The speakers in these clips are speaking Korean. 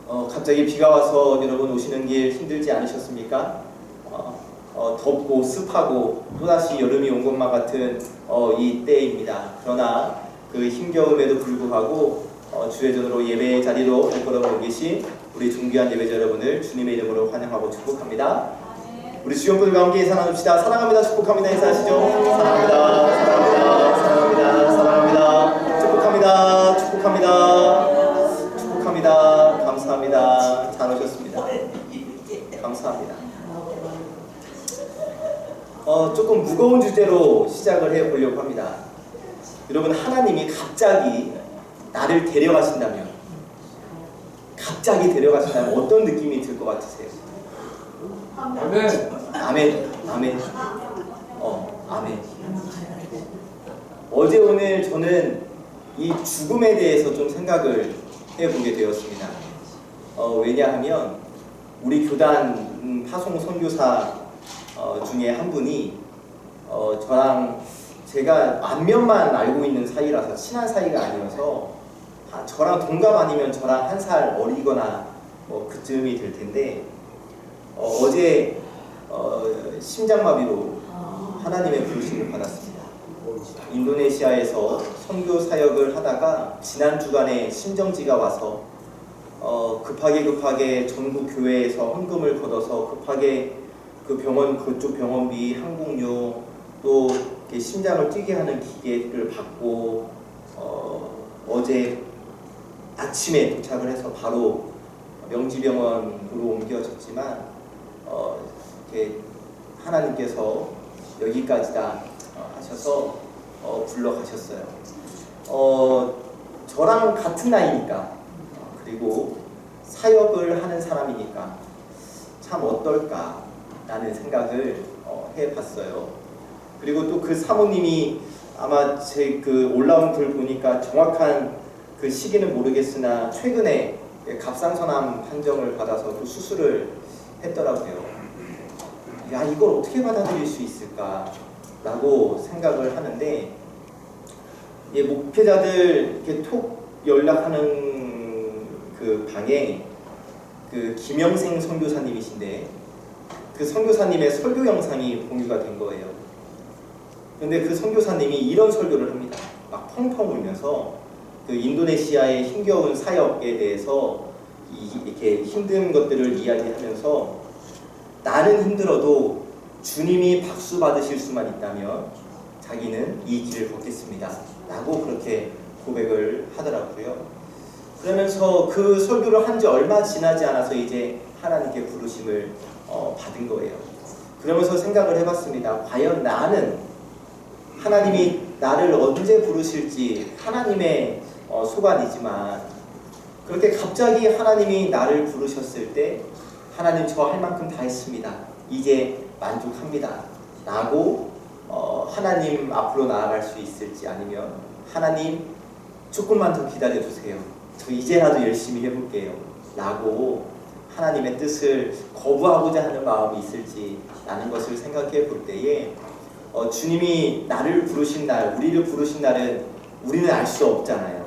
갑자기 비가 와서 여러분 오시는 길 힘들지 않으셨습니까? 덥고 습하고 또다시 여름이 온 것만 같은 이 때입니다. 그러나 그 힘겨움에도 불구하고 주의 전으로 예배 자리로 발걸음하고 계신 우리 존귀한 예배자 여러분을 주님의 이름으로 환영하고 축복합니다. 우리 주연분들과 함께 인사 나눕시다. 사랑합니다. 축복합니다. 인사하시죠. 사랑합니다. 사랑합니다. 사랑합니다. 사랑합니다. 축복합니다. 축복합니다. 축복합니다. 감사합니다. 잘 오셨습니다. 감사합니다. 조금 무거운 주제로 시작을 해보려고 합니다. 여러분, 하나님이 갑자기 나를 데려가신다면 어떤 느낌이 들 것 같으세요? 아멘. 아멘. 아멘. 아멘. 어제 오늘 저는 이 죽음에 대해서 좀 생각을 해보게 되었습니다. 왜냐하면 우리 교단 파송 선교사 중에 한 분이 저랑 제가 안면만 알고 있는 사이라서 친한 사이가 아니어서 저랑 동갑 아니면 저랑 한 살 어리거나 그쯤이 될 텐데 어제 심장마비로 하나님의 부르심을 받았습니다. 인도네시아에서 선교 사역을 하다가 지난 주간에 심정지가 와서 급하게 전국 교회에서 헌금을 걷어서 급하게 그 병원, 그쪽 병원비, 항공료, 또 심장을 뛰게 하는 기계를 받고 어제 아침에 도착을 해서 바로 명지병원으로 옮겨졌지만 이렇게 하나님께서 여기까지다 하셔서 불러가셨어요. 저랑 같은 나이니까 그리고 사역을 하는 사람이니까 참 어떨까 라는 생각을 해봤어요. 그리고 또 그 사모님이 아마 제 그 올라온 글 보니까 정확한 그 시기는 모르겠으나 최근에 갑상선암 판정을 받아서 또 수술을 했더라고요. 야, 이걸 어떻게 받아들일 수 있을까 라고 생각을 하는데, 목회자들 이렇게 톡 연락하는 그 방에 그 김영생 선교사님이신데 그 선교사님의 설교 영상이 공유가 된 거예요. 근데 그 선교사님이 이런 설교를 합니다. 막 펑펑 울면서 그 인도네시아의 힘겨운 사역에 대해서 이렇게 힘든 것들을 이야기하면서 나는 힘들어도 주님이 박수 받으실 수만 있다면 자기는 이 길을 걷겠습니다 라고 그렇게 고백을 하더라고요. 그러면서 그 설교를 한 지 얼마 지나지 않아서 이제 하나님께 부르심을 받은 거예요. 그러면서 생각을 해봤습니다. 과연 나는 하나님이 나를 언제 부르실지 하나님의 소관이지만 그렇게 갑자기 하나님이 나를 부르셨을 때 하나님 저 할 만큼 다 했습니다. 이제 만족합니다 라고 하나님 앞으로 나아갈 수 있을지, 아니면 하나님 조금만 더 기다려주세요. 저 이제라도 열심히 해볼게요 라고 하나님의 뜻을 거부하고자 하는 마음이 있을지 라는 것을 생각해 볼 때에 주님이 나를 부르신 날, 우리를 부르신 날은 우리는 알 수 없잖아요.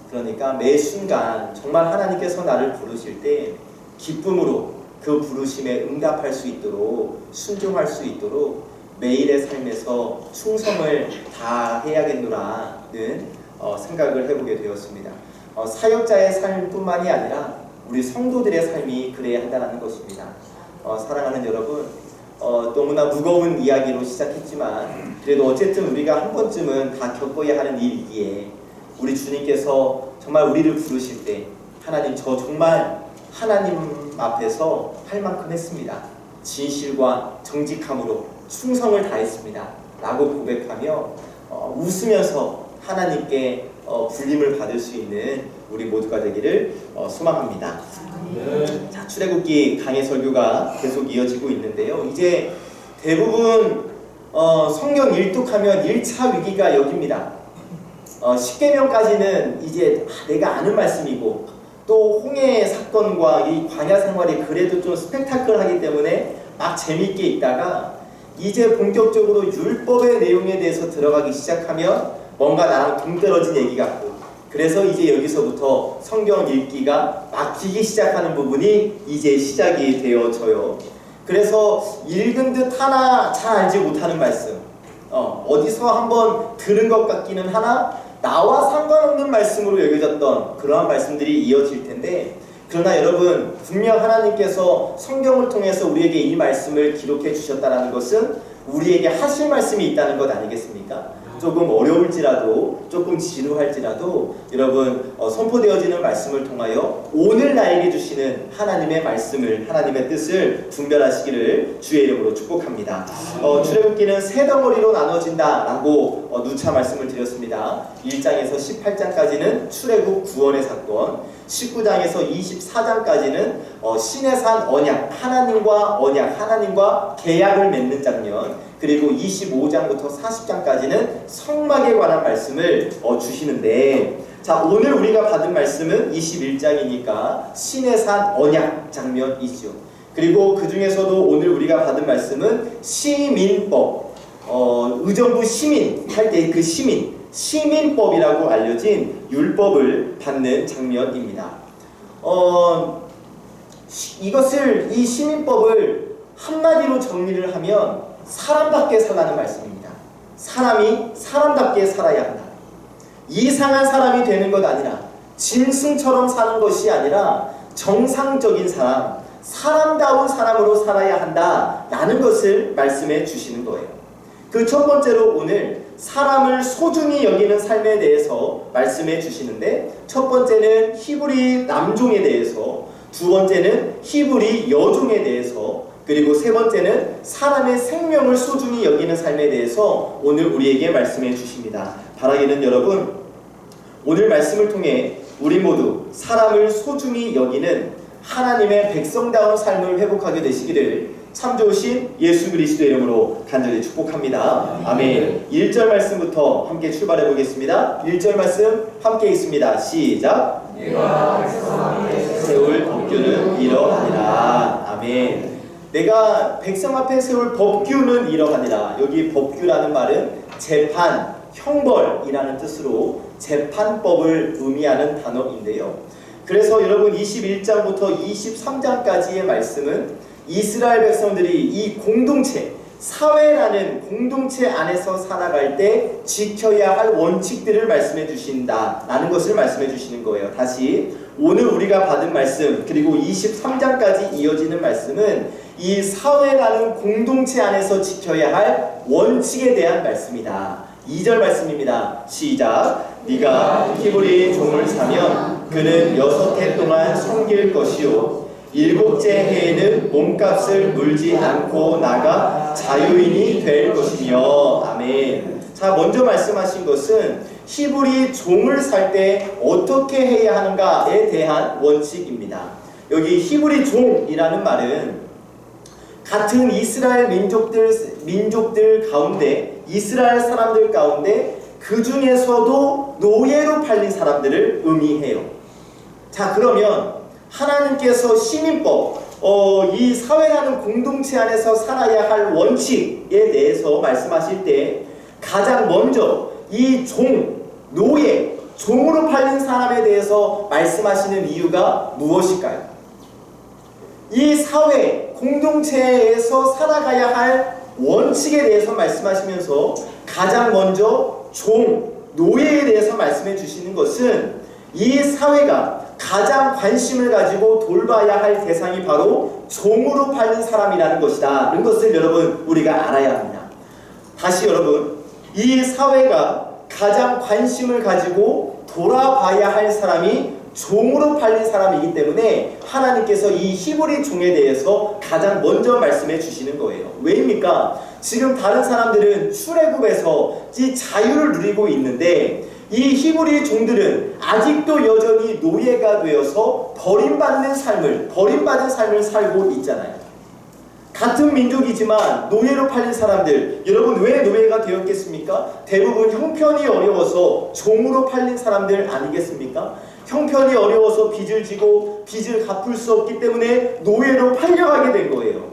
그러니까 매 순간 정말 하나님께서 나를 부르실 때 기쁨으로 그 부르심에 응답할 수 있도록, 순종할 수 있도록 매일의 삶에서 충성을 다해야겠노라는 생각을 해보게 되었습니다. 사역자의 삶뿐만이 아니라 우리 성도들의 삶이 그래야 한다는 것입니다. 사랑하는 여러분, 너무나 무거운 이야기로 시작했지만 그래도 어쨌든 우리가 한 번쯤은 다 겪어야 하는 일이기에 우리 주님께서 정말 우리를 부르실 때 하나님 저 정말 하나님 앞에서 할 만큼 했습니다. 진실과 정직함으로 충성을 다했습니다 라고 고백하며 웃으면서 하나님께 불림을 받을 수 있는 우리 모두가 되기를 소망합니다. 자, 출애굽기 강해 설교가 계속 이어지고 있는데요. 이제 대부분 성경 일독하면 1차 위기가 여기입니다. 10계명까지는 이제 내가 아는 말씀이고, 또 홍해 사건과 이 광야 생활이 그래도 좀 스펙타클하기 때문에 막 재미있게 있다가 이제 본격적으로 율법의 내용에 대해서 들어가기 시작하면 뭔가 나랑 동떨어진 얘기 같고, 그래서 이제 여기서부터 성경 읽기가 막히기 시작하는 부분이 이제 시작이 되어져요. 그래서 읽은 듯 하나 잘 알지 못하는 말씀, 어디서 한번 들은 것 같기는 하나 나와 상관없는 말씀으로 여겨졌던 그러한 말씀들이 이어질 텐데, 그러나 여러분, 분명 하나님께서 성경을 통해서 우리에게 이 말씀을 기록해 주셨다는 것은 우리에게 하실 말씀이 있다는 것 아니겠습니까? 조금 어려울지라도, 조금 지루할지라도 여러분, 선포되어지는 말씀을 통하여 오늘 나에게 주시는 하나님의 말씀을, 하나님의 뜻을 분별하시기를 주의 이름으로 축복합니다. 출애굽기는 세 덩어리로 나눠진다 라고 누차 말씀을 드렸습니다. 1장에서 18장까지는 출애굽 구원의 사건, 19장에서 24장까지는 시내산 언약, 하나님과 계약을 맺는 장면, 그리고 25장부터 40장까지는 성막에 관한 말씀을 주시는데, 자, 오늘 우리가 받은 말씀은 21장이니까 시내산 언약 장면이죠. 그리고 그 중에서도 오늘 우리가 받은 말씀은 시민법, 의정부 시민 할 때 그 시민법이라고 알려진 율법을 받는 장면입니다. 이 시민법을 한마디로 정리를 하면 사람답게 살라는 말씀입니다. 사람이 사람답게 살아야 한다. 이상한 사람이 되는 것 아니라, 짐승처럼 사는 것이 아니라 정상적인 사람, 사람다운 사람으로 살아야 한다라는 것을 말씀해 주시는 거예요. 그 첫 번째로 오늘 사람을 소중히 여기는 삶에 대해서 말씀해 주시는데, 첫 번째는 히브리 남종에 대해서, 두 번째는 히브리 여종에 대해서, 그리고 세 번째는 사람의 생명을 소중히 여기는 삶에 대해서 오늘 우리에게 말씀해 주십니다. 바라기는 여러분, 오늘 말씀을 통해 우리 모두 사람을 소중히 여기는 하나님의 백성다운 삶을 회복하게 되시기를 참 좋으신 예수 그리스도의 이름으로 간절히 축복합니다. 아멘. 1절 말씀부터 함께 출발해 보겠습니다. 1절 말씀 함께 읽습니다. 시작. 내가 백성 앞에 세울 법규는 이러하니라. 아멘. 내가 백성 앞에 세울 법규는 이러하니라. 여기 법규라는 말은 재판, 형벌이라는 뜻으로 재판법을 의미하는 단어인데요. 그래서 여러분 21장부터 23장까지의 말씀은 이스라엘 백성들이 이 공동체, 사회라는 공동체 안에서 살아갈 때 지켜야 할 원칙들을 말씀해 주신다라는 것을 말씀해 주시는 거예요. 다시 오늘 우리가 받은 말씀, 그리고 23장까지 이어지는 말씀은 이 사회라는 공동체 안에서 지켜야 할 원칙에 대한 말씀이다. 2절 말씀입니다. 시작. 네가 히브리 종을 사면 그는 6해 동안 섬길 것이요 7째 해에는 몸값을 물지 않고 나가 자유인이 될 것이며. 아멘. 자, 먼저 말씀하신 것은 히브리 종을 살 때 어떻게 해야 하는가에 대한 원칙입니다. 여기 히브리 종이라는 말은 같은 이스라엘 민족들 가운데, 이스라엘 사람들 가운데 그 중에서도 노예로 팔린 사람들을 의미해요. 자, 그러면 하나님께서 시민법, 이 사회라는 공동체 안에서 살아야 할 원칙에 대해서 말씀하실 때 가장 먼저 이 노예, 종으로 팔린 사람에 대해서 말씀하시는 이유가 무엇일까요? 이 사회, 공동체에서 살아가야 할 원칙에 대해서 말씀하시면서 가장 먼저 노예에 대해서 말씀해 주시는 것은 이 사회가 가장 관심을 가지고 돌봐야 할 대상이 바로 종으로 팔린 사람이라는 것이다. 이런 것을 여러분 우리가 알아야 합니다. 다시 여러분, 이 사회가 가장 관심을 가지고 돌아봐야 할 사람이 종으로 팔린 사람이기 때문에 하나님께서 이 히브리 종에 대해서 가장 먼저 말씀해 주시는 거예요. 왜입니까? 지금 다른 사람들은 출애굽에서 이 자유를 누리고 있는데 이 히브리 종들은 아직도 여전히 노예가 되어서 버림받은 삶을 살고 있잖아요. 같은 민족이지만 노예로 팔린 사람들, 여러분 왜 노예가 되었겠습니까? 대부분 형편이 어려워서 종으로 팔린 사람들 아니겠습니까? 형편이 어려워서 빚을 지고 빚을 갚을 수 없기 때문에 노예로 팔려가게 된 거예요.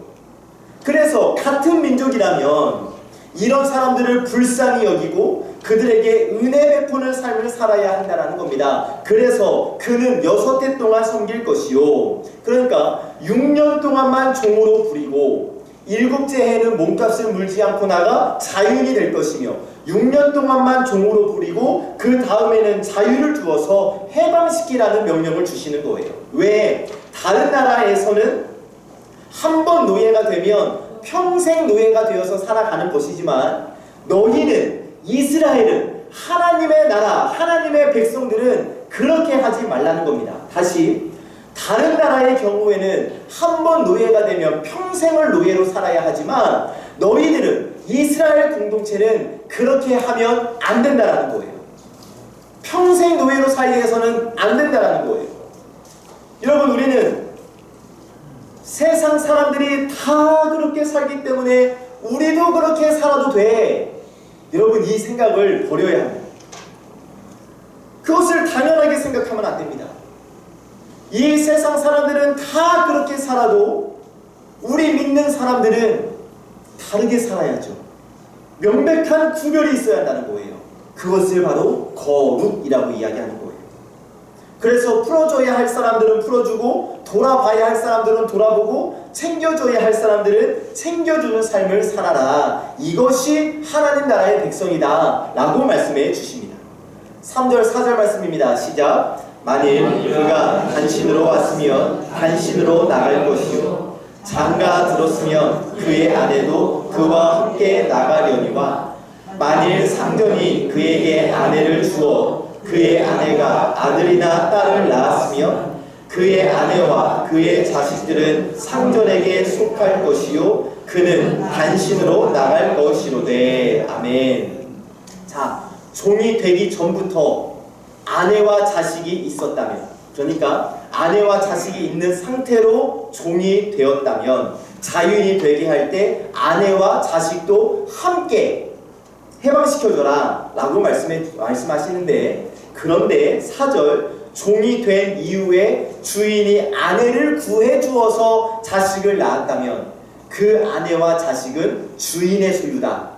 그래서 같은 민족이라면 이런 사람들을 불쌍히 여기고 그들에게 은혜 베푸는 삶을 살아야 한다는 겁니다. 그래서 그는 6해 동안 섬길 것이요. 그러니까 6년 동안만 종으로 부리고 7째 해는 몸값을 물지 않고 나가 자유인이 될 것이며 6년 동안만 종으로 부리고 그 다음에는 자유를 주어서 해방시키라는 명령을 주시는 거예요. 왜? 다른 나라에서는 한 번 노예가 되면 평생 노예가 되어서 살아가는 것이지만 너희는, 이스라엘은, 하나님의 나라, 하나님의 백성들은 그렇게 하지 말라는 겁니다. 다시, 다른 나라의 경우에는 한 번 노예가 되면 평생을 노예로 살아야 하지만 너희들은, 이스라엘 공동체는 그렇게 하면 안 된다는 거예요. 평생 노예로 살기 위해서는 안 된다는 거예요. 여러분, 우리는 세상 사람들이 다 그렇게 살기 때문에 우리도 그렇게 살아도 돼. 여러분, 이 생각을 버려야 합니다. 그것을 당연하게 생각하면 안 됩니다. 이 세상 사람들은 다 그렇게 살아도 우리 믿는 사람들은 다르게 살아야죠. 명백한 구별이 있어야 한다는 거예요. 그것을 바로 거룩이라고 이야기하는 거예요. 그래서 풀어줘야 할 사람들은 풀어주고 돌아봐야 할 사람들은 돌아보고 챙겨줘야 할 사람들은 챙겨주는 삶을 살아라. 이것이 하나님 나라의 백성이다 라고 말씀해 주십니다. 3절 4절 말씀입니다. 시작. 만일 그가 단신으로 왔으면 단신으로 나갈 것이요 장가 들었으면 그의 아내도 그와 함께 나가려니와 만일 상전이 그에게 아내를 주어 그의 아내가 아들이나 딸을 낳았으면 그의 아내와 그의 자식들은 상전에게 속할 것이요 그는 단신으로 나갈 것이로되. 아멘. 자, 종이 되기 전부터 아내와 자식이 있었다면, 그러니까 아내와 자식이 있는 상태로 종이 되었다면 자유인이 되게 할 때 아내와 자식도 함께 해방시켜줘라 라고 말씀하시는데, 그런데 4절 종이 된 이후에 주인이 아내를 구해주어서 자식을 낳았다면 그 아내와 자식은 주인의 소유다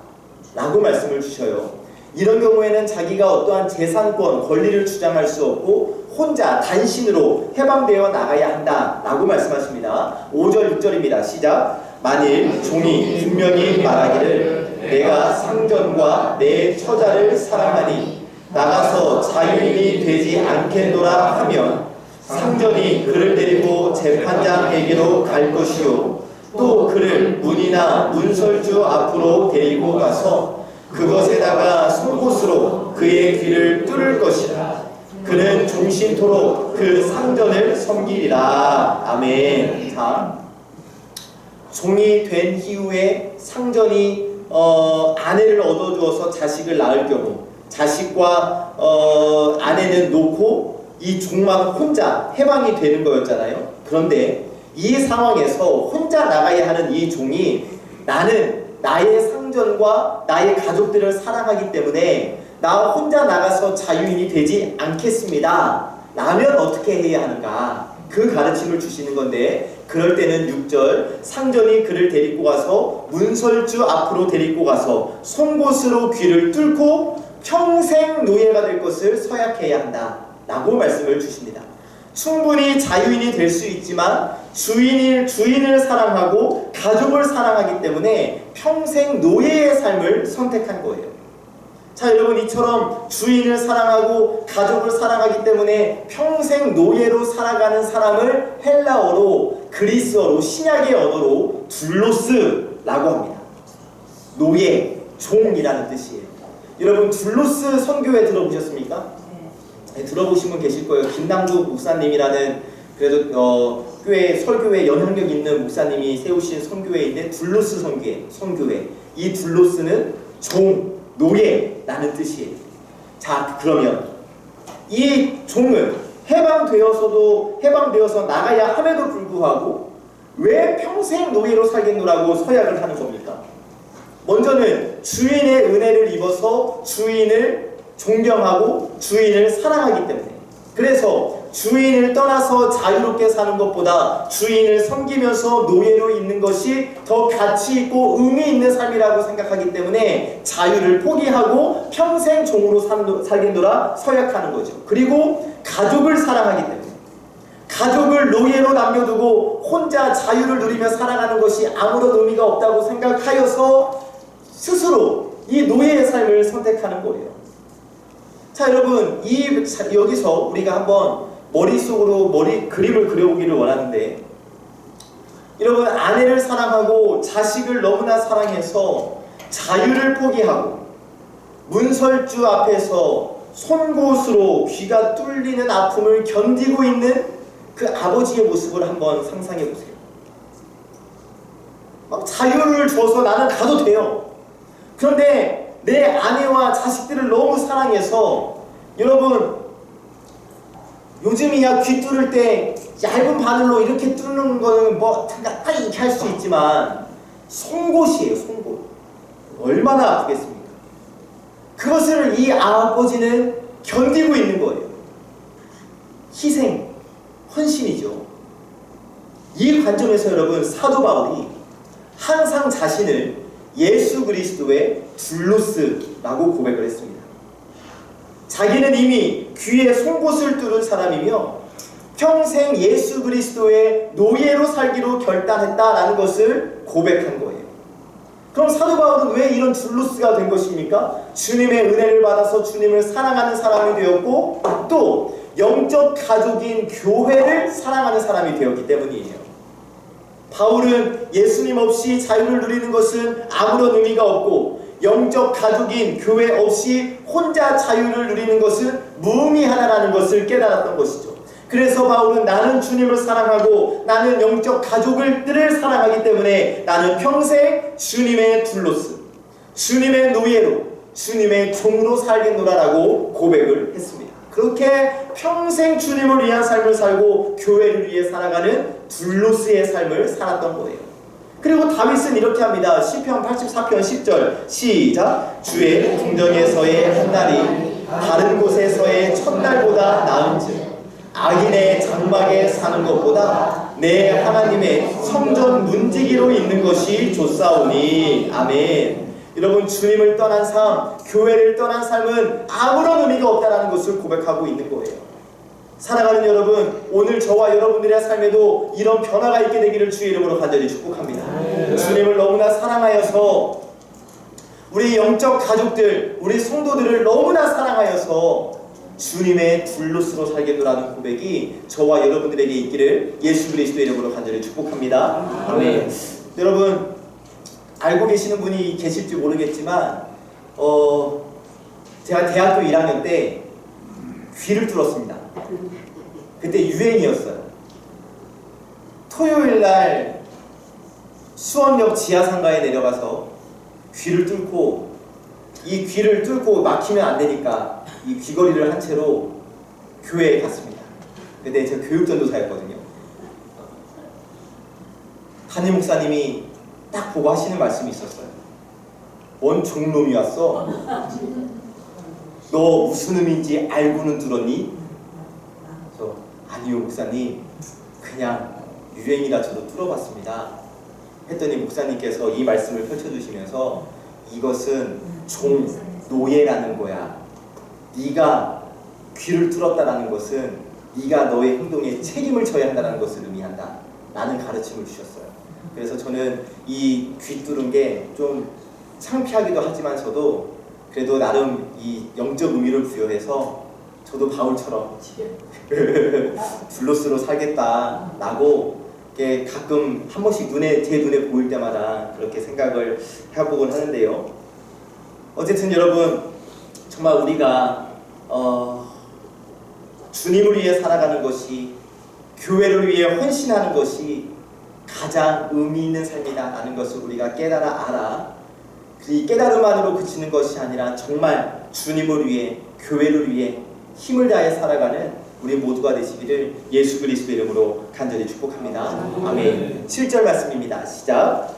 라고 말씀을 주셔요. 이런 경우에는 자기가 어떠한 재산권, 권리를 주장할 수 없고 혼자 단신으로 해방되어 나가야 한다 라고 말씀하십니다. 5절 6절입니다. 시작. 만일 종이 분명히 말하기를 내가 상전과 내 처자를 사랑하니 나가서 자유인이 되지 않겠노라 하면 상전이 그를 데리고 재판장에게로 갈 것이요 또 그를 문이나 문설주 앞으로 데리고 가서 그것에다가 속옷으로 그의 귀를 뚫을 것이라. 그는 종신토록 그 상전을 섬기리라. 아멘. 자, 종이 된 이후에 상전이 아내를 얻어주어서 자식을 낳을 경우 자식과 아내는 놓고 이 종만 혼자 해방이 되는 거였잖아요. 그런데 이 상황에서 혼자 나가야 하는 이 종이 나는 나의 상전과 나의 가족들을 사랑하기 때문에 나 혼자 나가서 자유인이 되지 않겠습니다 라면 어떻게 해야 하는가, 그 가르침을 주시는 건데, 그럴 때는 6절 상전이 그를 데리고 가서 문설주 앞으로 데리고 가서 송곳으로 귀를 뚫고 평생 노예가 될 것을 서약해야 한다 라고 말씀을 주십니다. 충분히 자유인이 될 수 있지만 주인을 사랑하고 가족을 사랑하기 때문에 평생 노예의 삶을 선택한 거예요. 자, 여러분, 이처럼 주인을 사랑하고 가족을 사랑하기 때문에 평생 노예로 살아가는 사람을 헬라어로, 그리스어로, 신약의 언어로 둘로스라고 합니다. 노예, 종이라는 뜻이에요. 여러분, 둘로스 선교회 들어보셨습니까? 네, 들어보신 분 계실 거예요. 김남국 목사님이라는 그래도 교회 설교에 영향력 있는 목사님이 세우신 선교회인데 둘로스 선교회. 이 둘로스는 종, 노예라는 뜻이에요. 자, 그러면 이 종은 해방되어서 나가야 함에도 불구하고 왜 평생 노예로 살겠노라고 서약을 하는 겁니까? 먼저는 주인의 은혜를 입어서 주인을 존경하고 주인을 사랑하기 때문에. 그래서 주인을 떠나서 자유롭게 사는 것보다 주인을 섬기면서 노예로 있는 것이 더 가치 있고 의미 있는 삶이라고 생각하기 때문에 자유를 포기하고 평생 종으로 살겠노라 서약하는 거죠. 그리고 가족을 사랑하기 때문에 가족을 노예로 남겨두고 혼자 자유를 누리며 살아가는 것이 아무런 의미가 없다고 생각하여서 스스로 이 노예의 삶을 선택하는 거예요. 자, 여러분, 여기서 우리가 한번 머릿속으로 그림을 그려보기를 원하는데, 여러분, 아내를 사랑하고 자식을 너무나 사랑해서 자유를 포기하고 문설주 앞에서 송곳으로 귀가 뚫리는 아픔을 견디고 있는 그 아버지의 모습을 한번 상상해 보세요. 막 자유를 줘서 나는 가도 돼요. 그런데 내 아내와 자식들을 너무 사랑해서, 여러분, 요즘이야 귀 뚫을 때 얇은 바늘로 이렇게 뚫는 거는 뭐 이렇게 할 수 있지만 송곳이에요. 송곳. 얼마나 아프겠습니까? 그것을 이 아버지는 견디고 있는 거예요. 희생, 헌신이죠. 이 관점에서 여러분, 사도 바울이 항상 자신을 예수 그리스도의 둘로스라고 고백을 했습니다. 자기는 이미 귀에 송곳을 뚫은 사람이며 평생 예수 그리스도의 노예로 살기로 결단했다라는 것을 고백한 거예요. 그럼 사도 바울은 왜 이런 둘로스가 된 것입니까? 주님의 은혜를 받아서 주님을 사랑하는 사람이 되었고, 또 영적 가족인 교회를 사랑하는 사람이 되었기 때문이에요. 바울은 예수님 없이 자유를 누리는 것은 아무런 의미가 없고, 영적 가족인 교회 없이 혼자 자유를 누리는 것은 무의미하다라는 것을 깨달았던 것이죠. 그래서 바울은 나는 주님을 사랑하고 나는 영적 가족들을 사랑하기 때문에 나는 평생 주님의 둘로스, 주님의 노예로, 주님의 종으로 살겠노라라고 고백을 했습니다. 그렇게 평생 주님을 위한 삶을 살고 교회를 위해 살아가는 둘로스의 삶을 살았던 거예요. 그리고 다윗은 이렇게 합니다. 시편 84편 10절 시작. 주의 궁정에서의 한 날이 다른 곳에서의 첫날보다 나은즉 악인의 장막에 사는 것보다 내 하나님의 성전 문지기로 있는 것이 좋사오니. 아멘. 여러분, 주님을 떠난 삶, 교회를 떠난 삶은 아무런 의미가 없다는 것을 고백하고 있는 거예요. 사랑하는 여러분, 오늘 저와 여러분들의 삶에도 이런 변화가 있게 되기를 주의 이름으로 간절히 축복합니다. 주님을 너무나 사랑하여서 우리 영적 가족들, 우리 성도들을 너무나 사랑하여서 주님의 둘로스로 살겠노라는 고백이 저와 여러분들에게 있기를 예수 그리스도의 이름으로 간절히 축복합니다. 아멘. 여러분, 알고 계시는 분이 계실지 모르겠지만 제가 대학교 1학년 때 귀를 뚫었습니다. 그때 유행이었어요. 토요일날 수원역 지하상가에 내려가서 귀를 뚫고, 이 귀를 뚫고 막히면 안 되니까 이 귀걸이를 한 채로 교회에 갔습니다. 근데 제가 교육전도사였거든요. 담임 목사님이 딱 보고 하시는 말씀이 있었어요. 뭔 종놈이 왔어? 너 무슨 의미인지 알고는 들었니? 저 아니요 목사님, 그냥 유행이라 저도 뚫어봤습니다 했더니 목사님께서 이 말씀을 펼쳐주시면서 이것은 종, 노예라는 거야. 네가 귀를 뚫었다라는 것은 네가 너의 행동에 책임을 져야 한다는 것을 의미한다 라는 가르침을 주셨어요. 그래서 저는 이 귀 뚫은 게 좀 창피하기도 하지만서도 그래도 나름 이 영적 의미를 부여해서 저도 바울처럼 둘로스로 살겠다라고 가끔 한 번씩 제 눈에 보일 때마다 그렇게 생각을 해보곤 하는데요. 어쨌든 여러분, 정말 우리가 주님을 위해 살아가는 것이, 교회를 위해 헌신하는 것이 가장 의미 있는 삶이다라는 것을 우리가 깨달아 알아. 이 깨달음만으로 그치는 것이 아니라 정말 주님을 위해, 교회를 위해 힘을 다해 살아가는 우리 모두가 되시기를 예수 그리스도의 이름으로 간절히 축복합니다. 아멘. 7절 말씀입니다. 시작.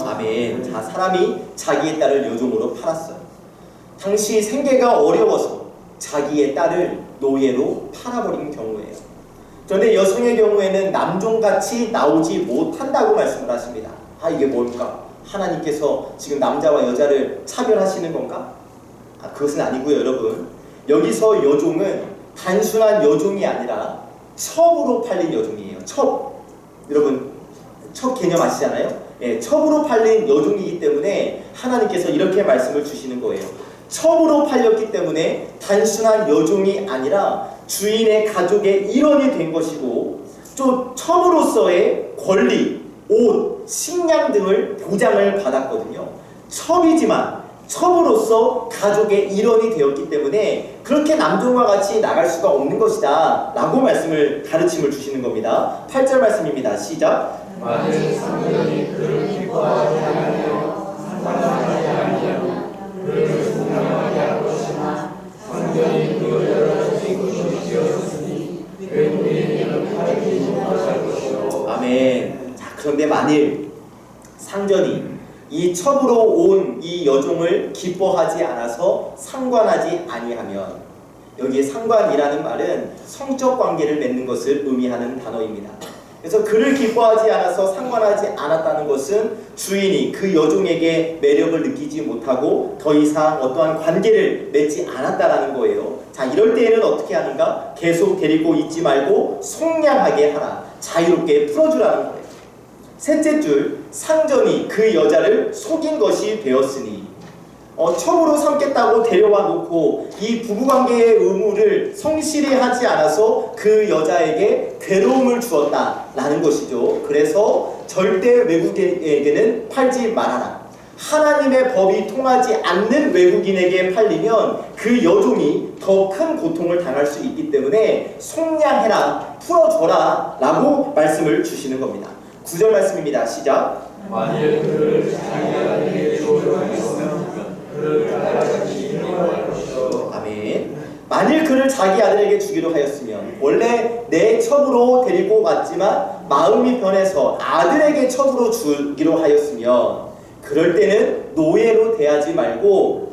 아멘. 다 사람이 자기의 딸을 여종으로 팔았어요. 당시 생계가 어려워서 자기의 딸을 노예로 팔아버린 경우예요. 그런데 여성의 경우에는 남종같이 나오지 못한다고 말씀을 하십니다. 아, 이게 뭘까? 하나님께서 지금 남자와 여자를 차별하시는 건가? 그것은 아니고요, 여러분. 여기서 여종은 단순한 여종이 아니라 첩으로 팔린 여종이에요. 첩. 여러분, 첩 개념 아시잖아요? 예, 첩으로 팔린 여종이기 때문에 하나님께서 이렇게 말씀을 주시는 거예요. 첩으로 팔렸기 때문에 단순한 여종이 아니라 주인의 가족의 일원이 된 것이고, 또 첩으로서의 권리, 옷, 식량 등을 보장을 받았거든요. 첩이지만 첩으로서 가족의 일원이 되었기 때문에 그렇게 남종과 같이 나갈 수가 없는 것이다 라고 가르침을 주시는 겁니다. 8절 말씀입니다. 시작. 만일 상전이 그를 기뻐하지 아니하며 상관하지 아니하면 그를 공경하게 할 것이나 상전이 그 여자를 친구들이 되었으니 외국인에게는 팔지 못할 것이요. 아멘. 자, 그런데 만일 상전이 이 첩으로 온 이 여종을 기뻐하지 않아서 상관하지 아니하면, 여기에 상관이라는 말은 성적 관계를 맺는 것을 의미하는 단어입니다. 그래서 그를 기뻐하지 않아서 상관하지 않았다는 것은 주인이 그 여종에게 매력을 느끼지 못하고 더 이상 어떠한 관계를 맺지 않았다라는 거예요. 자, 이럴 때에는 어떻게 하는가? 계속 데리고 있지 말고 속량하게 하라. 자유롭게 풀어주라는 거예요. 셋째 줄, 상전이 그 여자를 속인 것이 되었으니, 첩으로 삼겠다고 데려와 놓고 이 부부관계의 의무를 성실히 하지 않아서 그 여자에게 괴로움을 주었다라는 것이죠. 그래서 절대 외국인에게는 팔지 말아라. 하나님의 법이 통하지 않는 외국인에게 팔리면 그 여종이 더 큰 고통을 당할 수 있기 때문에 속량해라, 풀어줘라 라고 말씀을 주시는 겁니다. 9절 말씀입니다. 시작. 만일 그를 자기 아들에게 조용했으면 그를 딸같이 인정할 것이요. 아멘. 만일 그를 자기 아들에게 주기로 하였으면, 원래 내 첩으로 데리고 왔지만 마음이 변해서 아들에게 첩으로 주기로 하였으면, 그럴 때는 노예로 대하지 말고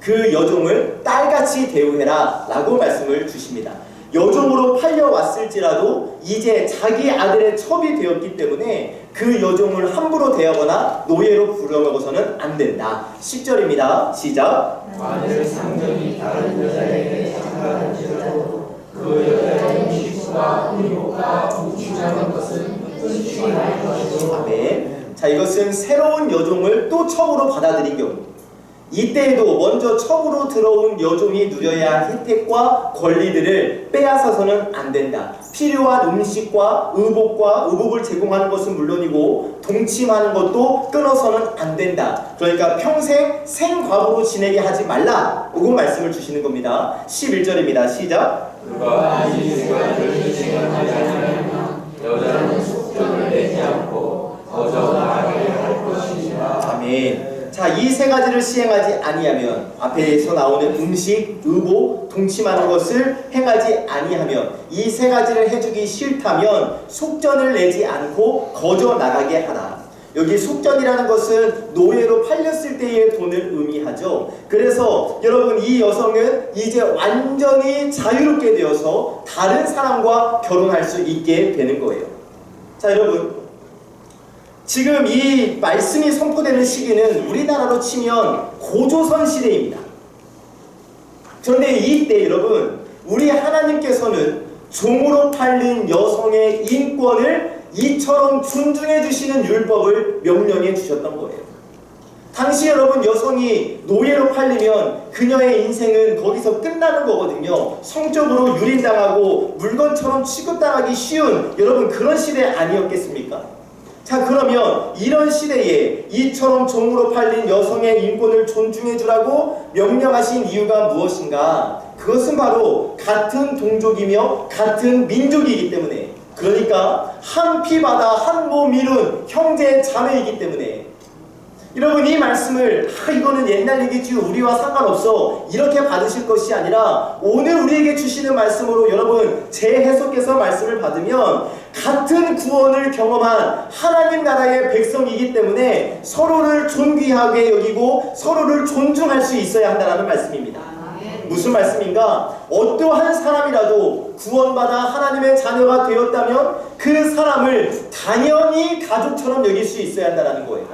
그 여종을 딸같이 대우해라 라고 말씀을 주십니다. 여종으로 팔려왔을지라도 이제 자기 아들의 첩이 되었기 때문에 그 여종을 함부로 대하거나 노예로 부려먹어서는 안 된다. 10절입니다. 시작. 만일 상전이 다른 여자에게 장가할지라도 그 여자의 음식과 의복과 묵주자는 것은 끊지 말 것이요. 아멘. 자, 이것은 새로운 여종을 또 첩으로 받아들인 경우, 이때에도 먼저 첩으로 들어온 여종이 누려야 할 혜택과 권리들을 빼앗아서는 안 된다. 필요한 음식과 의복을 제공하는 것은 물론이고 동침하는 것도 끊어서는 안 된다. 그러니까 평생 생과부로 지내게 하지 말라고 말씀을 주시는 겁니다. 11절입니다. 시작. 그가 이 시간을 시행하지 않으면 여자는 속전을 내지 않고 거저 나가게 할 것이니라. 아멘. 자, 이 세 가지를 시행하지 아니하면, 앞에서 나오는 음식, 의복, 동침하는 것을 행하지 아니하면, 이 세 가지를 해주기 싫다면 속전을 내지 않고 거저 나가게 하라. 여기 속전이라는 것은 노예로 팔렸을 때의 돈을 의미하죠. 그래서 여러분, 이 여성은 이제 완전히 자유롭게 되어서 다른 사람과 결혼할 수 있게 되는 거예요. 자, 여러분, 지금 이 말씀이 선포되는 시기는 우리나라로 치면 고조선 시대입니다. 그런데 이때 여러분, 우리 하나님께서는 종으로 팔린 여성의 인권을 이처럼 존중해 주시는 율법을 명령해 주셨던 거예요. 당시 여러분, 여성이 노예로 팔리면 그녀의 인생은 거기서 끝나는 거거든요. 성적으로 유린당하고 물건처럼 취급당하기 쉬운 여러분 그런 시대 아니었겠습니까? 자, 그러면 이런 시대에 이처럼 종으로 팔린 여성의 인권을 존중해 주라고 명령하신 이유가 무엇인가? 그것은 바로 같은 동족이며 같은 민족이기 때문에, 그러니까 한 피바다 한 몸 이룬 형제 자매이기 때문에, 여러분 이 말씀을 이거는 옛날 얘기지 우리와 상관없어 이렇게 받으실 것이 아니라 오늘 우리에게 주시는 말씀으로 여러분 재해석해서 말씀을 받으면 같은 구원을 경험한 하나님 나라의 백성이기 때문에 서로를 존귀하게 여기고 서로를 존중할 수 있어야 한다는 말씀입니다. 무슨 말씀인가? 어떠한 사람이라도 구원받아 하나님의 자녀가 되었다면 그 사람을 당연히 가족처럼 여길 수 있어야 한다는 거예요.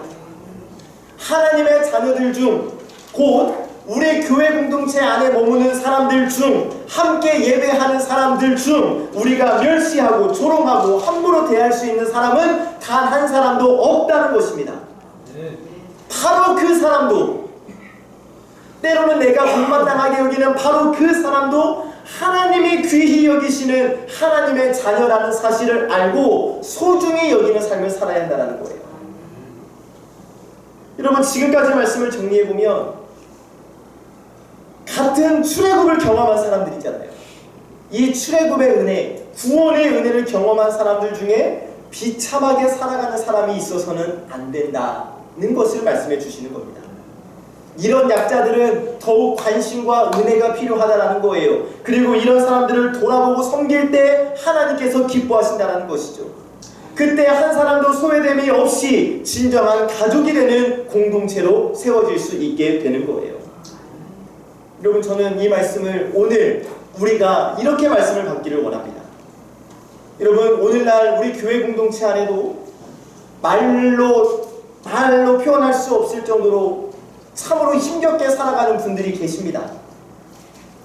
하나님의 자녀들 중 곧 우리 교회 공동체 안에 머무는 사람들 중 함께 예배하는 사람들 중 우리가 멸시하고 조롱하고 함부로 대할 수 있는 사람은 단 한 사람도 없다는 것입니다. 바로 그 사람도 때로는 내가 못마땅하게 여기는 바로 그 사람도 하나님이 귀히 여기시는 하나님의 자녀라는 사실을 알고 소중히 여기는 삶을 살아야 한다는 거예요. 여러분 지금까지 말씀을 정리해보면 같은 출애굽을 경험한 사람들이잖아요. 이 출애굽의 은혜, 구원의 은혜를 경험한 사람들 중에 비참하게 살아가는 사람이 있어서는 안 된다는 것을 말씀해 주시는 겁니다. 이런 약자들은 더욱 관심과 은혜가 필요하다는 거예요. 그리고 이런 사람들을 돌아보고 섬길 때 하나님께서 기뻐하신다는 것이죠. 그때 한 사람도 소외됨이 없이 진정한 가족이 되는 공동체로 세워질 수 있게 되는 거예요. 여러분 저는 이 말씀을 오늘 우리가 이렇게 말씀을 받기를 원합니다. 여러분 오늘날 우리 교회 공동체 안에도 말로 표현할 수 없을 정도로 참으로 힘겹게 살아가는 분들이 계십니다.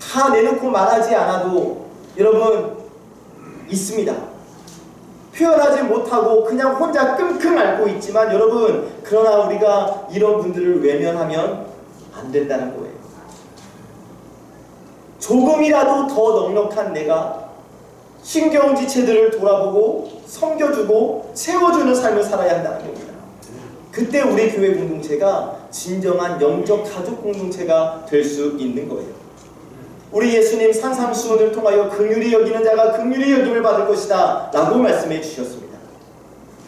다 내놓고 말하지 않아도 여러분 있습니다. 표현하지 못하고 그냥 혼자 끙끙 앓고 있지만 여러분 그러나 우리가 이런 분들을 외면하면 안 된다는 거예요. 조금이라도 더 넉넉한 내가 신경지체들을 돌아보고 섬겨주고 채워주는 삶을 살아야 한다는 겁니다. 그때 우리 교회 공동체가 진정한 영적 가족 공동체가 될 수 있는 거예요. 우리 예수님 산상수훈을 통하여 긍휼히 여기는 자가 긍휼히 여김을 받을 것이다 라고 말씀해 주셨습니다.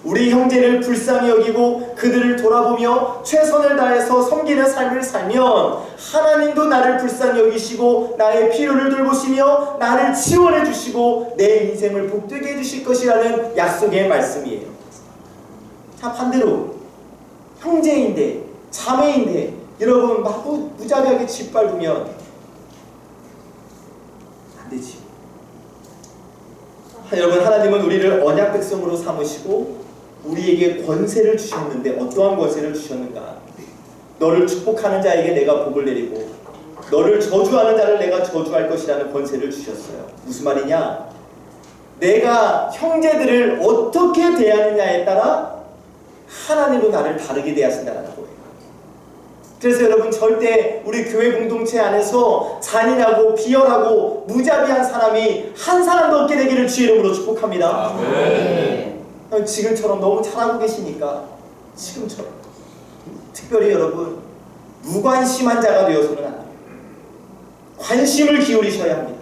우리 형제를 불쌍히 여기고 그들을 돌아보며 최선을 다해서 섬기는 삶을 살면 하나님도 나를 불쌍히 여기시고 나의 필요를 돌보시며 나를 지원해 주시고 내 인생을 복되게 해주실 것이라는 약속의 말씀이에요. 자 반대로 형제인데 자매인데 여러분 막 무자비하게 짓밟으면 안 되지. 여러분 하나님은 우리를 언약 백성으로 삼으시고 우리에게 권세를 주셨는데 어떠한 권세를 주셨는가? 너를 축복하는 자에게 내가 복을 내리고 너를 저주하는 자를 내가 저주할 것이라는 권세를 주셨어요. 무슨 말이냐? 내가 형제들을 어떻게 대하느냐에 따라 하나님도 나를 다르게 대하신다는 거예요. 그래서 여러분 절대 우리 교회 공동체 안에서 잔인하고 비열하고 무자비한 사람이 한 사람도 없게 되기를 주의 이름으로 축복합니다. 아멘. 지금처럼 너무 잘하고 계시니까 지금처럼 특별히 여러분 무관심한 자가 되어서는 안 돼요. 관심을 기울이셔야 합니다.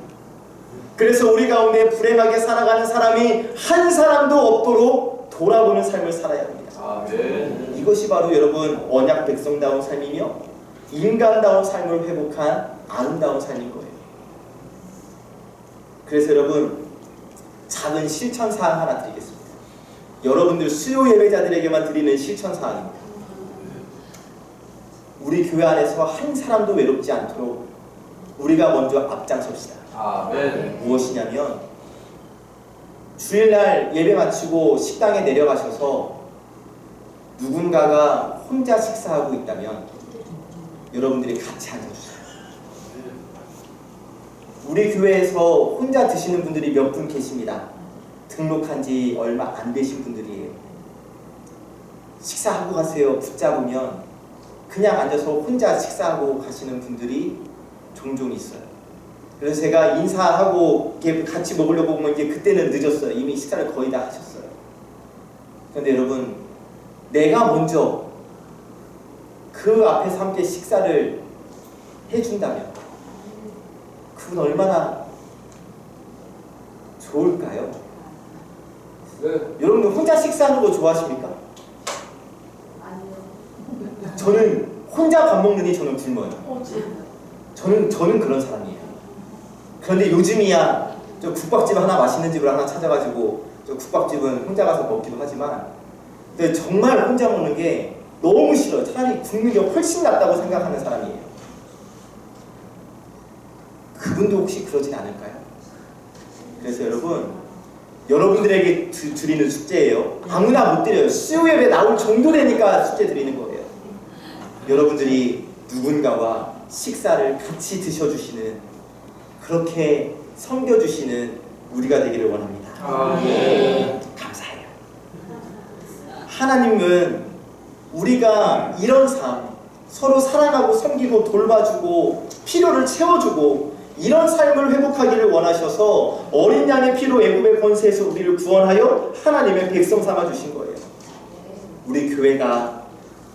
그래서 우리 가운데 불행하게 살아가는 사람이 한 사람도 없도록 돌아보는 삶을 살아야 합니다. 아멘. 이것이 바로 여러분 언약 백성다운 삶이며 인간다운 삶을 회복한 아름다운 삶인 거예요. 그래서 여러분 작은 실천사항 하나 드리겠습니다. 여러분들 수요 예배자들에게만 드리는 실천사항입니다. 우리 교회 안에서 한 사람도 외롭지 않도록 우리가 먼저 앞장섭시다. 아멘. 무엇이냐면 주일날 예배 마치고 식당에 내려가셔서 누군가가 혼자 식사하고 있다면 여러분들이 같이 앉아주세요. 우리 교회에서 혼자 드시는 분들이 몇 분 계십니다. 등록한 지 얼마 안 되신 분들이에요. 식사하고 가세요 붙잡으면 그냥 앉아서 혼자 식사하고 가시는 분들이 종종 있어요. 그래서 제가 인사하고 이렇게 같이 먹으려고 보면 이제 그때는 늦었어요. 이미 식사를 거의 다 하셨어요. 그런데 여러분 내가 먼저 그 앞에서 함께 식사를 해준다면 그건 얼마나 좋을까요? 네. 여러분들 혼자 식사하는 거 좋아하십니까? 아니요. 저는 혼자 밥 먹느니 저는 굶어요. 저는 그런 사람이에요. 그런데 요즘이야 저 국밥집 하나 맛있는 집을 하나 찾아가지고 저 국밥집은 혼자 가서 먹기도 하지만 근데 정말 혼자 먹는 게 너무 싫어요. 차라리 굶는 게 훨씬 낫다고 생각하는 사람이에요. 그분도 혹시 그러진 않을까요? 그래서 여러분들에게 드리는 숙제예요. 아무나 못 드려요. 수요예배 나올 정도 되니까 숙제 드리는 거예요. 여러분들이 누군가와 식사를 같이 드셔주시는, 그렇게 섬겨주시는 우리가 되기를 원합니다. 감사해요. 하나님은 우리가 이런 삶, 서로 사랑하고 섬기고 돌봐주고 필요를 채워주고 이런 삶을 회복하기를 원하셔서 어린 양의 피로 애굽의 권세에서 우리를 구원하여 하나님의 백성 삼아주신 거예요. 우리 교회가,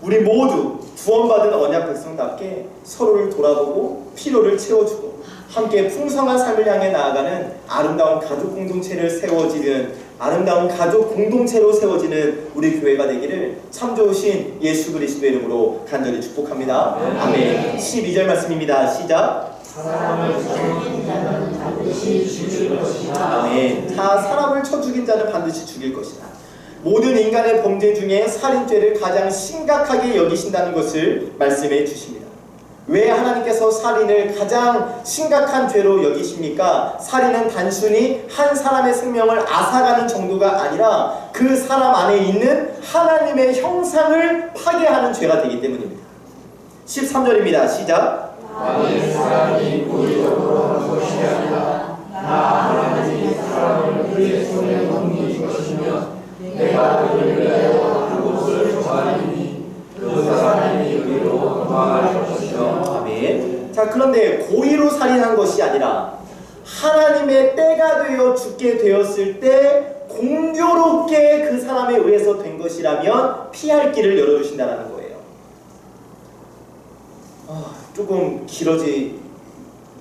우리 모두 구원받은 언약 백성답게 서로를 돌아보고 필요를 채워주고 함께 풍성한 삶을 향해 나아가는 아름다운 가족 공동체를 아름다운 가족 공동체로 세워지는 우리 교회가 되기를 참 좋으신 예수 그리스도의 이름으로 간절히 축복합니다. 아멘. 12절 말씀입니다. 시작. 사람을 쳐 죽인 자는 반드시 죽일 것이다. 아멘. 사람을 쳐 죽인 자는 반드시 죽일 것이다. 모든 인간의 범죄 중에 살인죄를 가장 심각하게 여기신다는 것을 말씀해 주십니다. 왜 하나님께서 살인을 가장 심각한 죄로 여기십니까? 살인은 단순히 한 사람의 생명을 앗아가는 정도가 아니라 그 사람 안에 있는 하나님의 형상을 파괴하는 죄가 되기 때문입니다. 13절입니다. 시작. 만일 사람이 고의적으로 한 것이 아니라 나 하나님이 사람을 그의 손에 넘긴 것이면 내가 그를 위하여 한 곳을 정하리니 그 사람이 여기로 도망할 것이며. 아멘. 자, 그런데 고의로 살인한 것이 아니라 하나님의 때가 되어 죽게 되었을 때 공교롭게 그 사람에 의해서 된 것이라면 피할 길을 열어주신다는 거예요. 조금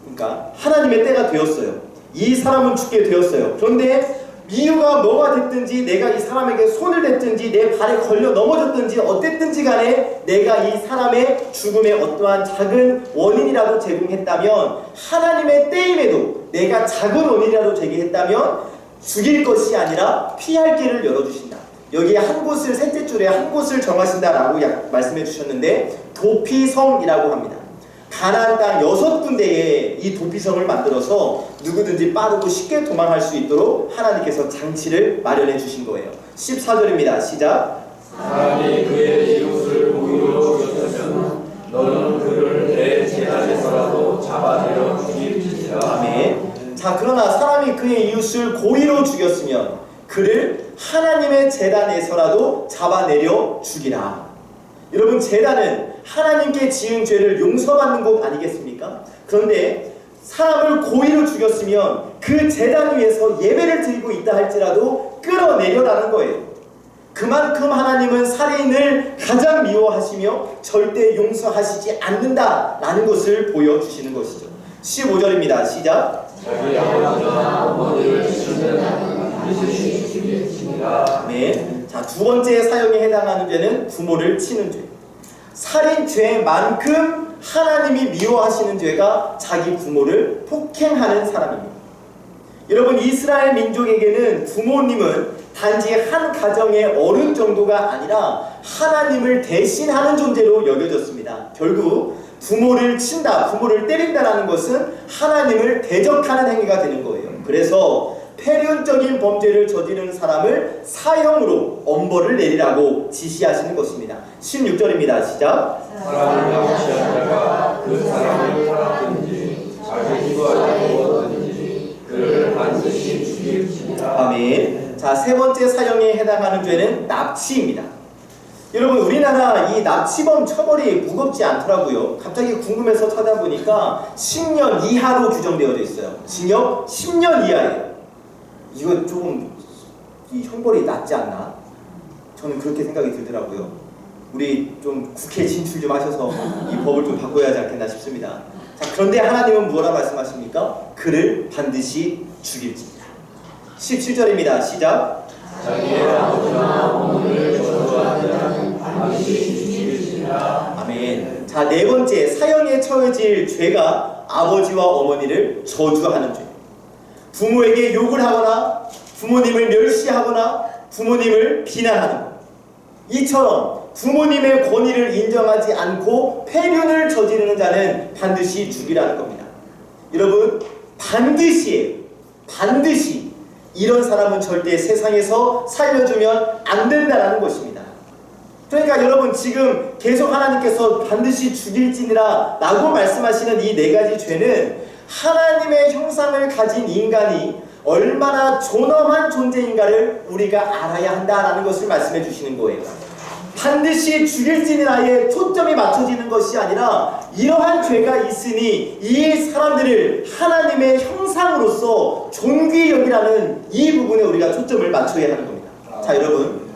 그러니까 하나님의 때가 되었어요. 이 사람은 죽게 되었어요. 그런데 이유가 뭐가 됐든지, 내가 이 사람에게 손을 댔든지, 내 발에 걸려 넘어졌든지 어땠든지 간에 내가 이 사람의 죽음에 어떠한 작은 원인이라도 제공했다면, 하나님의 때임에도 내가 작은 원인이라도 제기했다면 죽일 것이 아니라 피할 길을 열어주신다. 여기에 한 곳을, 셋째 줄에 한 곳을 정하신다라고 말씀해 주셨는데 도피성이라고 합니다. 가나안 땅 6군데에 이 도피성을 만들어서 누구든지 빠르고 쉽게 도망할 수 있도록 하나님께서 장치를 마련해 주신 거예요. 14절입니다. 시작. 사람이 그의 이웃을 고의로 죽였으면 너는 그를 내 제단에서라도 잡아내려 죽일지니라. 아멘. 자, 그러나 사람이 그의 이웃을 고의로 죽였으면 그를 하나님의 제단에서라도 잡아내려 죽이라. 여러분, 제단은 하나님께 지은 죄를 용서받는 곳 아니겠습니까? 그런데 사람을 고의로 죽였으면 그 제단 위에서 예배를 드리고 있다 할지라도 끌어내려라는 거예요. 그만큼 하나님은 살인을 가장 미워하시며 절대 용서하시지 않는다라는 것을 보여주시는 것이죠. 15절입니다. 시작. 자기 아버지나 어머니를 치는 자는 반드시 죽일지니라. 아멘. 자, 두 번째 사형에 해당하는 죄는 부모를 치는 죄. 살인죄만큼 하나님이 미워하시는 죄가 자기 부모를 폭행하는 사람입니다. 여러분, 이스라엘 민족에게는 부모님은 단지 한 가정의 어른 정도가 아니라 하나님을 대신하는 존재로 여겨졌습니다. 결국 부모를 친다, 부모를 때린다는 것은 하나님을 대적하는 행위가 되는 거예요. 그래서 폐륜적인 범죄를 저지르는 사람을 사형으로 엄벌을 내리라고 지시하시는 것입니다. 16절입니다. 시작. 사람을 납치한 자가 그 사람을 팔았든지 자기 집안에 두었든지 그를 반드시 죽일지니라. 아멘. 자, 세 번째 사형에 해당하는 죄는 납치입니다. 여러분, 우리나라 이 납치범 처벌이 무겁지 않더라고요. 갑자기 궁금해서 찾아보니까 10년 이하로 규정되어져 있어요. 징역 10년 이하예요. 이거 조금 이 형벌이 낮지 않나? 저는 그렇게 생각이 들더라고요. 우리 좀 국회 진출 좀 하셔서 이 법을 좀 바꿔야 하지 않겠나 싶습니다. 자, 그런데 하나님은 뭐라 말씀하십니까? 그를 반드시 죽일지니라. 17절입니다. 시작. 자기의 아버지나 어머니를 저주하는 자는 반드시 죽일지니라. 자, 네 번째, 사형에 처해질 죄가 아버지와 어머니를 저주하는 죄. 부모에게 욕을 하거나 부모님을 멸시하거나 부모님을 비난하는 것. 이처럼 부모님의 권위를 인정하지 않고 폐륜을 저지르는 자는 반드시 죽이라는 겁니다. 여러분, 반드시 이런 사람은 절대 세상에서 살려주면 안 된다는 것입니다. 그러니까 여러분, 지금 계속 하나님께서 반드시 죽일지니라 라고 말씀하시는 이 네 가지 죄는 하나님의 형상을 가진 인간이 얼마나 존엄한 존재인가를 우리가 알아야 한다라는 것을 말씀해 주시는 거예요. 반드시 죽일지니라에 초점이 맞춰지는 것이 아니라 이러한 죄가 있으니 이 사람들을 하나님의 형상으로서 존귀히 여기라는 이 부분에 우리가 초점을 맞춰야 하는 겁니다. 자, 여러분,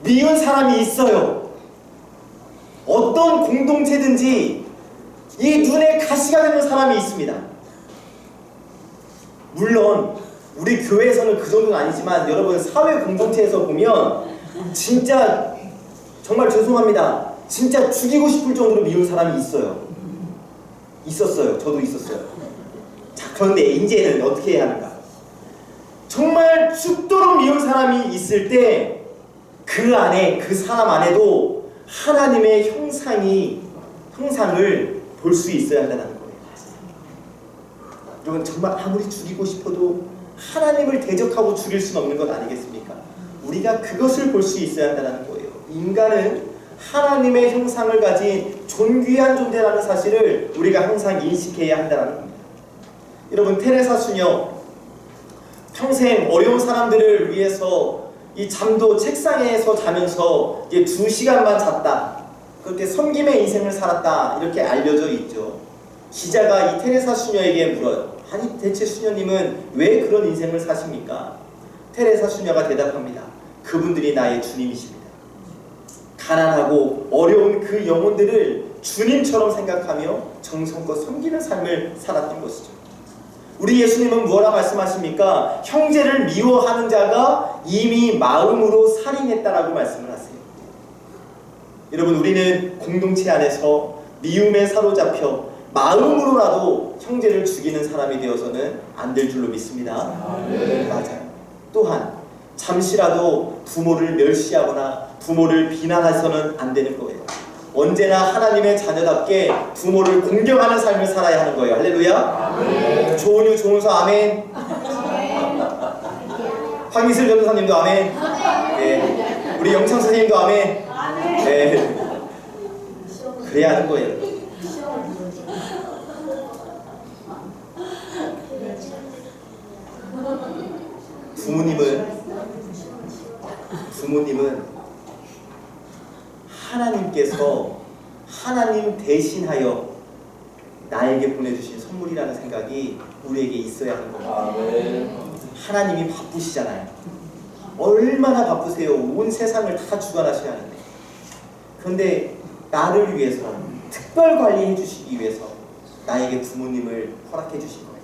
미운 사람이 있어요. 어떤 공동체든지 이 눈에 가시가 되는 사람이 있습니다. 물론 우리 교회에서는 그 정도는 아니지만 여러분, 사회 공동체에서 보면 진짜 정말 죄송합니다. 진짜 죽이고 싶을 정도로 미운 사람이 있었어요. 저도 있었어요. 자, 그런데 이제는 어떻게 해야 하는가? 정말 죽도록 미운 사람이 있을 때 그 안에, 그 사람 안에도 하나님의 형상을 볼 수 있어야 한다는 거예요. 여러분, 정말 아무리 죽이고 싶어도 하나님을 대적하고 죽일 수는 없는 것 아니겠습니까? 우리가 그것을 볼 수 있어야 한다는 거예요. 인간은 하나님의 형상을 가진 존귀한 존재라는 사실을 우리가 항상 인식해야 한다는 겁니다. 여러분, 테레사 수녀 평생 어려운 사람들을 위해서 이 잠도 책상에서 자면서 이제 2시간만 잤다, 그렇게 섬김의 인생을 살았다, 이렇게 알려져 있죠. 기자가 이 테레사 수녀에게 물어요. 아니, 대체 수녀님은 왜 그런 인생을 사십니까? 테레사 수녀가 대답합니다. 그분들이 나의 주님이십니다. 가난하고 어려운 그 영혼들을 주님처럼 생각하며 정성껏 섬기는 삶을 살았던 것이죠. 우리 예수님은 뭐라 말씀하십니까? 형제를 미워하는 자가 이미 마음으로 살인했다라고 말씀을 하세요. 여러분, 우리는 공동체 안에서 미움에 사로잡혀 마음으로라도 형제를 죽이는 사람이 되어서는 안 될 줄로 믿습니다. 맞아요. 또한 잠시라도 부모를 멸시하거나 부모를 비난해서는 안 되는 거예요. 언제나 하나님의 자녀답게 부모를 공경하는 삶을 살아야 하는 거예요. 할렐루야. 조은유 조은서 아멘. 황기슬 전도사님도 아멘. 네. 우리 영창 선생님도 아멘. 네. 그래야 하는 거예요. 부모님은 하나님께서 하나님 대신하여 나에게 보내주신 선물이라는 생각이 우리에게 있어야 하는 겁니다. 하나님이 바쁘시잖아요. 얼마나 바쁘세요. 온 세상을 다 주관하셔야 하는데, 그런데 나를 위해서 특별 관리해 주시기 위해서 나에게 부모님을 허락해 주신 거예요.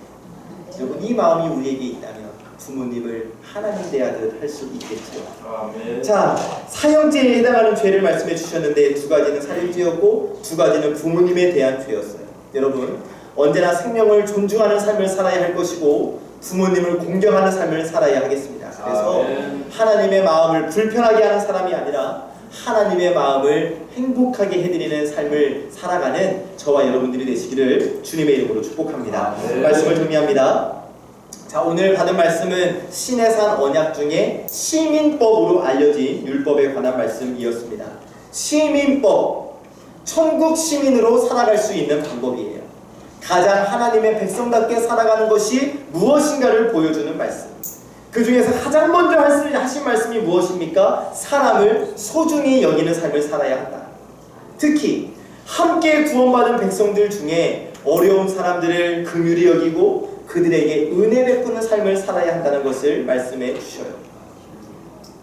여러분, 이 마음이 우리에게 있다면 부모님을 하나님 대하듯 할 수 있겠죠. 아멘. 자, 사형죄에 해당하는 죄를 말씀해 주셨는데 2가지는 살인죄였고 2가지는 부모님에 대한 죄였어요. 여러분, 언제나 생명을 존중하는 삶을 살아야 할 것이고 부모님을 공경하는 삶을 살아야 하겠습니다. 그래서 아멘. 하나님의 마음을 불편하게 하는 사람이 아니라 하나님의 마음을 행복하게 해드리는 삶을 살아가는 저와 여러분들이 되시기를 주님의 이름으로 축복합니다. 아멘. 말씀을 정리합니다. 자, 오늘 받은 말씀은 시내산 언약 중에 시민법으로 알려진 율법에 관한 말씀이었습니다. 시민법, 천국 시민으로 살아갈 수 있는 방법이에요. 가장 하나님의 백성답게 살아가는 것이 무엇인가를 보여주는 말씀. 그 중에서 가장 먼저 하신 말씀이 무엇입니까? 사람을 소중히 여기는 삶을 살아야 한다. 특히 함께 구원받은 백성들 중에 어려운 사람들을 긍휼히 여기고 그들에게 은혜 베푸는 삶을 살아야 한다는 것을 말씀해 주셔요.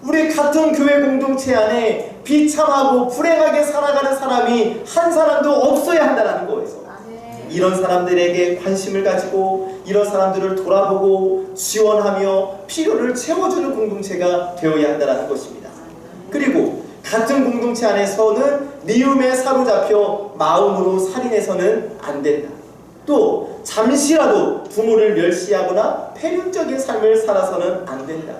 우리 같은 교회 공동체 안에 비참하고 불행하게 살아가는 사람이 한 사람도 없어야 한다는 거예요. 이런 사람들에게 관심을 가지고 이런 사람들을 돌아보고 지원하며 필요를 채워주는 공동체가 되어야 한다는 것입니다. 그리고 같은 공동체 안에서는 미움에 사로잡혀 마음으로 살인해서는 안 된다. 또 잠시라도 부모를 멸시하거나 폐륜적인 삶을 살아서는 안 된다.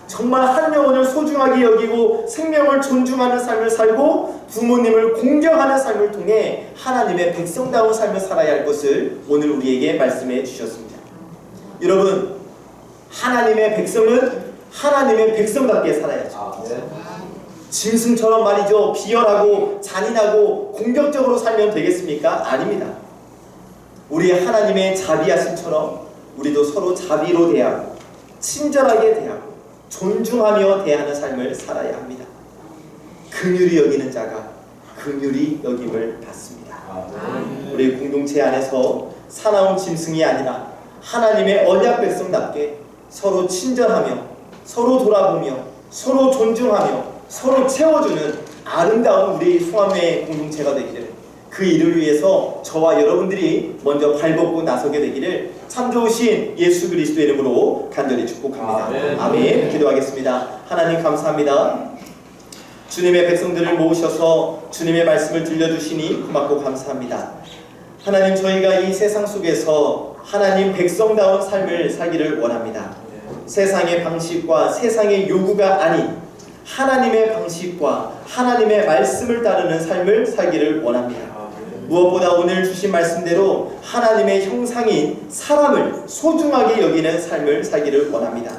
정말 한 영혼을 소중하게 여기고 생명을 존중하는 삶을 살고 부모님을 공경하는 삶을 통해 하나님의 백성다운 삶을 살아야 할 것을 오늘 우리에게 말씀해 주셨습니다. 여러분, 하나님의 백성은 하나님의 백성답게 살아야죠. 짐승처럼 말이죠, 비열하고 잔인하고 공격적으로 살면 되겠습니까? 아닙니다. 우리 하나님의 자비하심처럼 우리도 서로 자비로 대하고 친절하게 대하고 존중하며 대하는 삶을 살아야 합니다. 긍휼히 여기는 자가 긍휼히 여김을 받습니다. 우리 공동체 안에서 사나운 짐승이 아니라 하나님의 언약 백성답게 서로 친절하며 서로 돌아보며 서로 존중하며 서로 채워주는 아름다운 우리 송암회 공동체가 되기를, 그 일을 위해서 저와 여러분들이 먼저 발벗고 나서게 되기를 참 좋으신 예수 그리스도의 이름으로 간절히 축복합니다. 아멘. 기도하겠습니다. 하나님 감사합니다. 주님의 백성들을 모으셔서 주님의 말씀을 들려주시니 고맙고 감사합니다. 하나님, 저희가 이 세상 속에서 하나님 백성다운 삶을 살기를 원합니다. 세상의 방식과 세상의 요구가 아닌 하나님의 방식과 하나님의 말씀을 따르는 삶을 살기를 원합니다. 무엇보다 오늘 주신 말씀대로 하나님의 형상인 사람을 소중하게 여기는 삶을 살기를 원합니다.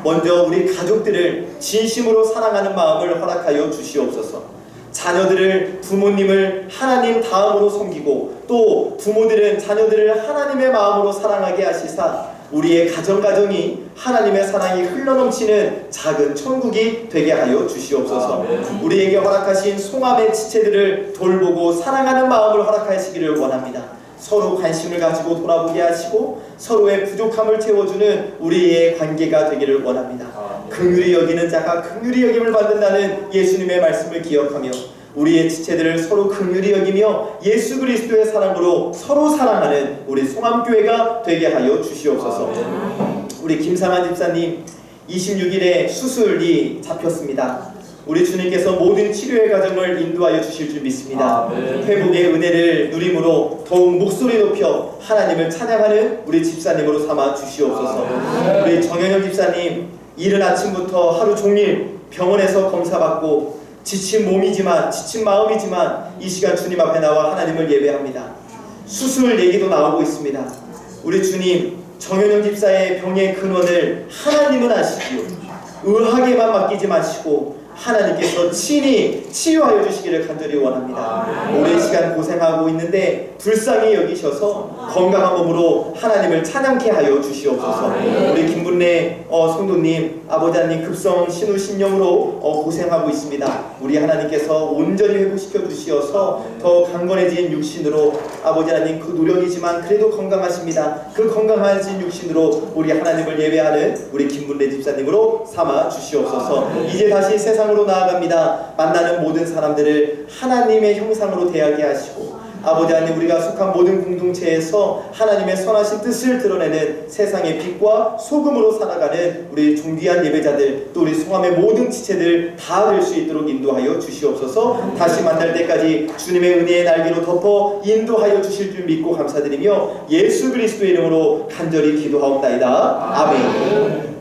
먼저 우리 가족들을 진심으로 사랑하는 마음을 허락하여 주시옵소서. 자녀들을, 부모님을 하나님 다음으로 섬기고 또 부모들은 자녀들을 하나님의 마음으로 사랑하게 하시사 우리의 가정이 하나님의 사랑이 흘러넘치는 작은 천국이 되게 하여 주시옵소서. 우리에게 허락하신 송암의 지체들을 돌보고 사랑하는 마음을 허락하시기를 원합니다. 서로 관심을 가지고 돌아보게 하시고 서로의 부족함을 채워주는 우리의 관계가 되기를 원합니다. 긍휼히 여기는 자가 긍휼히 여김을 받는다는 예수님의 말씀을 기억하며 우리의 지체들을 서로 긍휼히 여기며 예수 그리스도의 사랑으로 서로 사랑하는 우리 송암교회가 되게 하여 주시옵소서. 우리 김상한 집사님 26일에 수술이 잡혔습니다. 우리 주님께서 모든 치료의 과정을 인도하여 주실 줄 믿습니다. 회복의 은혜를 누림으로 더욱 목소리 높여 하나님을 찬양하는 우리 집사님으로 삼아 주시옵소서. 우리 정현영 집사님 이른 아침부터 하루 종일 병원에서 검사받고 지친 몸이지만 지친 마음이지만 이 시간 주님 앞에 나와 하나님을 예배합니다. 수술 얘기도 나오고 있습니다. 우리 주님, 정현영 집사의 병의 근원을 하나님은 아시지요. 의학에만 맡기지 마시고 하나님께서 친히 치유하여 주시기를 간절히 원합니다. 오랜 시간 고생하고 있는데 불쌍히 여기셔서 건강한 몸으로 하나님을 찬양케 하여 주시옵소서. 우리 김분래 성도님, 아버지 하나님 급성 신우신염으로 고생하고 있습니다. 우리 하나님께서 온전히 회복시켜 주시어서 더 강건해진 육신으로, 아버지 하나님 그 노력이지만 그래도 건강하십니다. 그 건강해진 육신으로 우리 하나님을 예배하는 우리 김분래 집사님으로 삼아 주시옵소서. 이제 다시 세상으로 나아갑니다. 만나는 모든 사람들을 하나님의 형상으로 대하게 하시고 아버지 하나님, 우리가 속한 모든 공동체에서 하나님의 선하신 뜻을 드러내는 세상의 빛과 소금으로 살아가는 우리 존귀한 예배자들, 또 우리 송암의 모든 지체들 다 될 수 있도록 인도하여 주시옵소서. 다시 만날 때까지 주님의 은혜의 날개로 덮어 인도하여 주실 줄 믿고 감사드리며 예수 그리스도의 이름으로 간절히 기도하옵나이다. 아멘.